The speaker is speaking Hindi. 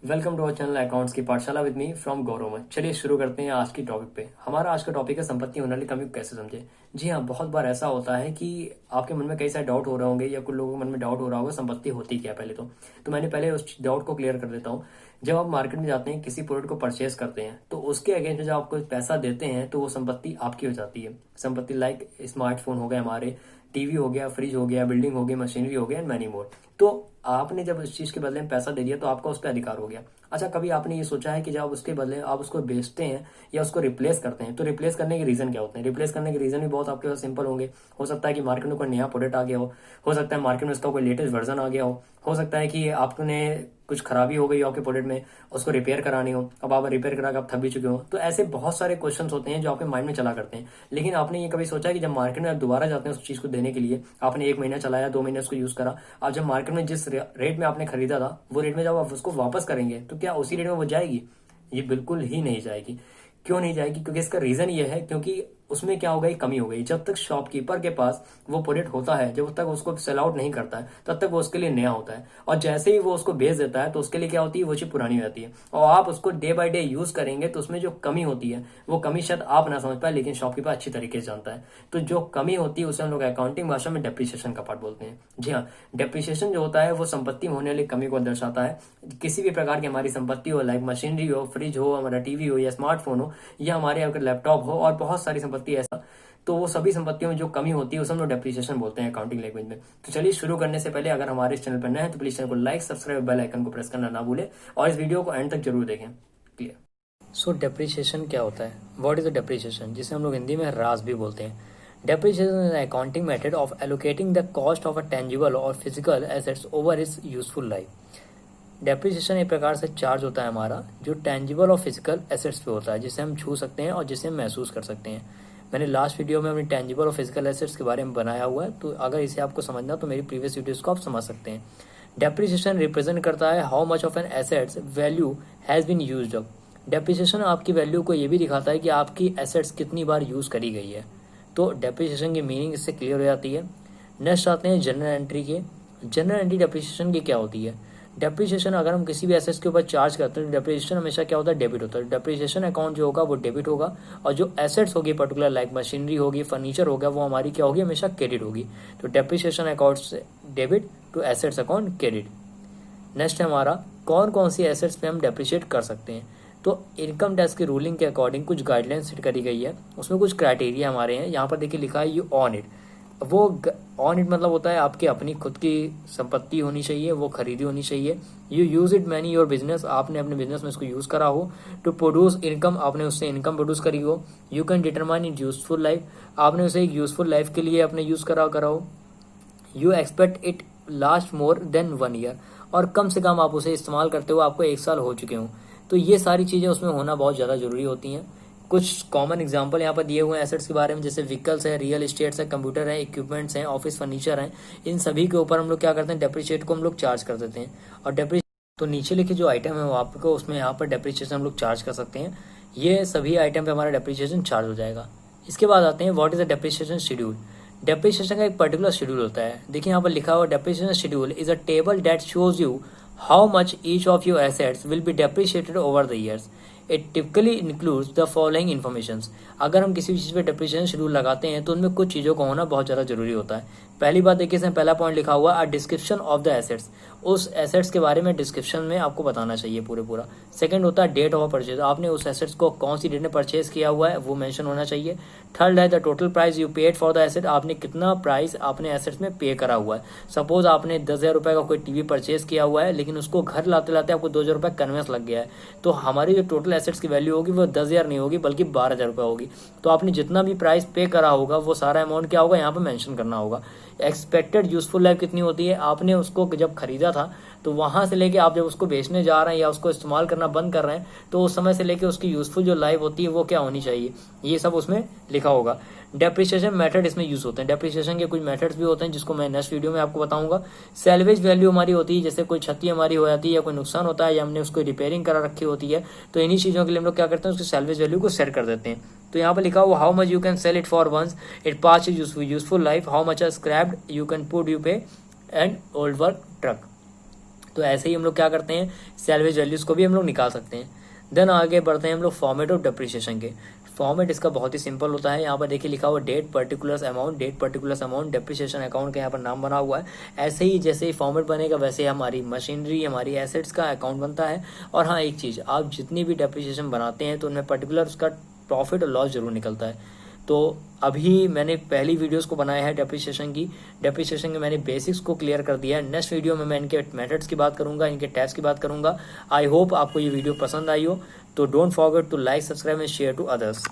Welcome to our channel accounts की पाठशाला विद मी फ्रॉम गौरव। चलिए शुरू करते हैं आज की टॉपिक पे। हमारा आज का टॉपिक है संपत्ति होने वाली कमी को कैसे समझे। जी हाँ, बहुत बार ऐसा होता है कि आपके मन में कई सारे डाउट हो रहे होंगे या कुछ लोगों के मन में डाउट हो रहा होगा संपत्ति होती क्या है। पहले तो मैंने पहले उस डाउट को क्लियर कर देता हूँ। जब आप मार्केट में जाते हैं, किसी प्रोडक्ट को परचेज करते हैं, तो उसके अगेंस्ट में जब आपको पैसा देते हैं तो वो संपत्ति आपकी हो जाती है। संपत्ति लाइक स्मार्टफोन हो गए हमारे, टीवी हो गया, फ्रिज हो गया, बिल्डिंग हो गई, मशीनरी हो गया एंड मैनी मोर। तो आपने जब इस चीज के बदले में पैसा दे दिया तो आपका उस पर अधिकार हो गया। अच्छा, कभी आपने ये सोचा है कि जब उसके बदले आप उसको बेचते हैं या उसको रिप्लेस करते हैं तो रिप्लेस करने के रीजन क्या होते हैं। रिप्लेस करने के रीजन भी बहुत आपके पास सिंपल होंगे। हो सकता है कि मार्केट में कोई नया प्रोडक्ट आ गया हो सकता है मार्केट में उसका कोई लेटेस्ट वर्जन आ गया हो सकता है कि आपने कुछ खराबी हो गई हो आपके प्रोडक्ट में, उसको रिपेयर करानी हो, अब आप रिपेयर करा के आप थक भी चुके हो। तो ऐसे बहुत सारे क्वेश्चंस होते हैं जो आपके माइंड में चला करते हैं। लेकिन आपने ये कभी सोचा है कि जब मार्केट में आप दोबारा जाते हैं उस चीज को देने के लिए, आपने 1 महीना चलाया, 2 महीने उसको यूज करा, आप जब मार्केट में जिस रेट में आपने खरीदा था वो रेट में जब आप उसको वापस करेंगे तो क्या उसी रेट में वो जाएगी? ये बिल्कुल ही नहीं जाएगी। क्यों नहीं जाएगी? क्योंकि इसका रीजन ये है, क्योंकि उसमें क्या हो गई, कमी हो गई। जब तक शॉपकीपर के पास वो प्रोडक्ट होता है, जब तक उसको सेल आउट नहीं करता है, तब तक वो उसके लिए नया होता है। और जैसे ही वो उसको बेच देता है तो उसके लिए क्या होती है, वो चीज पुरानी हो जाती है। और आप उसको डे बाय डे यूज करेंगे तो उसमें जो कमी होती है, वो कमी शायद आप ना समझ पाए लेकिन शॉपकीपर अच्छी तरीके से जानता है। तो जो कमी होती है उसे हम लोग अकाउंटिंग भाषा में डेप्रिसिएशन का पार्ट बोलते हैं। जी हाँ, डेप्रिसिएशन जो होता है वो संपत्ति में होने वाली कमी को दर्शाता है। किसी भी प्रकार की हमारी संपत्ति हो, लाइक मशीनरी हो, फ्रिज हो, हमारा टीवी हो या स्मार्टफोन हो या हमारे अगर लैपटॉप हो और बहुत सारी संपत्ति ऐसा, तो वो सभी संपत्तियों में जो कमी होती है उसे हम लोग डेप्रिसिएशन बोलते हैं अकाउंटिंग लैंग्वेज में। तो चलिए शुरू करने से पहले अगर हमारे इस चैनल पर नए हैं तो प्लीज चैनल को लाइक, सब्सक्राइब, बेल आइकन को प्रेस करना ना भूलें और इस वीडियो को एंड तक जरूर देखें। क्लियर। सो डेप्रिसिएशन क्या होता है? व्हाट इज द डेप्रिसिएशन, जिसे हम लोग हिंदी में ह्रास भी बोलते हैं। Depreciation is accounting method of allocating the cost of a tangible और physical assets over its useful life. Depreciation एक प्रकार से चार्ज होता है हमारा जो टेंजिबल और फिजिकल एसेट्स पे होता है, जिसे हम छू सकते हैं और जिसे हम महसूस कर सकते हैं। मैंने लास्ट वीडियो में अपनी टेंजिबल और फिजिकल एसेट्स के बारे में बनाया हुआ है, तो अगर इसे आपको समझना तो मेरी प्रीवियस वीडियोस को आप समझ सकते हैं। डेप्रिसिएशन रिप्रेजेंट करता है how much of an assets value has been used up. Depreciation आपकी वैल्यू को ये भी दिखाता है कि आपकी एसेट्स कितनी बार यूज करी गई है। तो डेप्रिसिएशन की मीनिंग इससे क्लियर हो जाती है। नेक्स्ट आते हैं जनरल एंट्री के। जनरल एंट्री डेप्रिसिएशन की क्या होती है? डेप्रिसिएशन अगर हम किसी भी एसेट्स के ऊपर चार्ज करते हैं तो डेप्रिसिएशन हमेशा क्या होता है, डेबिट होता है। डेप्रिसिएशन अकाउंट जो होगा वो डेबिट होगा और जो एसेट्स होगी पर्टिकुलर लाइक मशीनरी होगी, फर्नीचर होगा, वो हमारी क्या होगी, हमेशा क्रेडिट होगी। तो डेप्रिसिएशन अकाउंट से debit to assets account credit. Next है हमारा कौन कौन सी एसेट्स पे हम डेप्रिशिएट कर सकते हैं। तो इनकम टैक्स की रूलिंग के अकॉर्डिंग कुछ गाइडलाइन सेट करी गई है, उसमें कुछ क्राइटेरिया हमारे हैं। यहाँ पर देखिए लिखा है यू ऑन इट। वो ऑन इट मतलब होता है आपकी अपनी खुद की संपत्ति होनी चाहिए, वो खरीदी होनी चाहिए। You use it many your business, आपने अपने बिजनेस में इसको यूज करा हो। टू प्रोड्यूस इनकम, आपने उससे इनकम प्रोड्यूस करी हो। You can determine it useful life, आपने उसे एक यूजफुल लाइफ के लिए अपने यूज करा हो। You expect it last more than 1 year, और कम से कम आप उसे इस्तेमाल करते हुए आपको 1 साल हो चुके हों। तो ये सारी चीजें उसमें होना बहुत ज्यादा जरूरी होती हैं। कुछ कॉमन एग्जांपल यहाँ पर दिए हुए हैं एसेट्स के बारे में, जैसे व्हीकल्स है, रियल एस्टेट्स है, कंप्यूटर है, इक्विपमेंट्स हैं, ऑफिस फर्नीचर हैं। इन सभी के ऊपर हम लोग क्या करते हैं, डेप्रिशिएट को हम लोग चार्ज कर देते हैं। और डेप्रिशिएट तो नीचे लिखे जो आइटम है वो आपको उसमें यहाँ पर डेप्रिशिएशन हम लोग चार्ज कर सकते हैं। ये सभी आइटम पे हमारा डेप्रिशिएशन चार्ज हो जाएगा। इसके बाद आते हैं what is the depreciation schedule. Depreciation का एक पर्टिकुलर शेड्यूल होता है। देखिए यहाँ पर लिखा हुआ depreciation schedule is a table that shows you how much each of your assets will be depreciated over the years. It typically includes the following information. अगर हम किसी भी चीज़ पे डेप्रिसिएशन शेड्यूल लगाते हैं तो उनमें कुछ चीज़ों का होना बहुत ज़्यादा जरूरी होता है। पहली बात देखिए, इसमें पहला पॉइंट लिखा हुआ है डिस्क्रिप्शन ऑफ द एसेट्स। उस एसेट्स के बारे में डिस्क्रिप्शन में आपको बताना चाहिए पूरा। सेकंड होता है डेट ऑफ परचेज, आपने उस एसेट्स को कौन सी डेट में परचेज किया हुआ है वो मेंशन होना चाहिए। थर्ड है the total price you paid for the asset, आपने कितना प्राइस आपने एसेट्स में पे करा हुआ है। सपोज आपने 10,000 रुपये का कोई टीवी परचेज किया हुआ है लेकिन उसको घर लाते लाते आपको 2,000 रुपये कन्वेंस लग गया है, तो हमारी जो टोटल एसेट्स की वैल्यू होगी वो 10,000 नहीं होगी बल्कि 12,000 रुपये होगी। तो आपने जितना भी प्राइस पे करा होगा वो सारा अमाउंट क्या होगा यहाँ पर मेंशन करना होगा। एक्सपेक्टेड यूजफुल लाइफ कितनी होती है, आपने उसको जब खरीदा था तो वहां से लेके आप जब उसको बेचने जा रहे हैं या उसको इस्तेमाल करना बंद कर रहे हैं तो उस समय से लेके उसकी यूजफुल जो लाइफ होती है वो क्या होनी चाहिए, ये सब उसमें लिखा होगा। डेप्रिसिएशन मेथड इसमें यूज होते हैं। डेप्रिसिएशन के कुछ मेथड्स भी होते हैं जिसको मैं नेक्स्ट वीडियो में आपको बताऊंगा। सैल्वेज वैल्यू हमारी होती है, जैसे कोई क्षति हमारी हो जाती है या कोई नुकसान होता है या हमने उसको रिपेयरिंग करा रखी होती है, तो इन्हीं चीजों के लिए हम लोग क्या करते हैं, उसकी सैल्वेज वैल्यू को सेट कर देते हैं। तो यहाँ पर लिखा हुआ how much you can sell it for once it pass is useful life, how much are scrapped you can put you pay and old work truck. तो ऐसे ही हम लोग क्या करते हैं, सैलवेज वैल्यूज को भी हम लोग निकाल सकते हैं। देन आगे बढ़ते हैं हम लोग फॉर्मेट ऑफ डेप्रिसिएशन के। फॉर्मेट इसका बहुत ही सिंपल होता है। यहाँ पर देखिए लिखा हुआ date particulars amount depreciation account का यहाँ पर नाम बना हुआ है। ऐसे ही जैसे ही फॉर्मेट बनेगा वैसे ही हमारी मशीनरी, हमारी एसेट्स का अकाउंट बनता है। और हाँ, एक चीज़, आप जितनी भी डेप्रिसिएशन बनाते हैं तो उनमें पर्टिकुलर उसका प्रॉफिट और लॉस जरूर निकलता है। तो अभी मैंने पहली वीडियोस को बनाया है डेप्रिसिएशन के मैंने बेसिक्स को क्लियर कर दिया है। नेक्स्ट वीडियो में मैं इनके मेथड्स की बात करूंगा, इनके टैक्स की बात करूंगा। आई होप आपको ये वीडियो पसंद आई हो। तो don't forget to like, subscribe and share to others.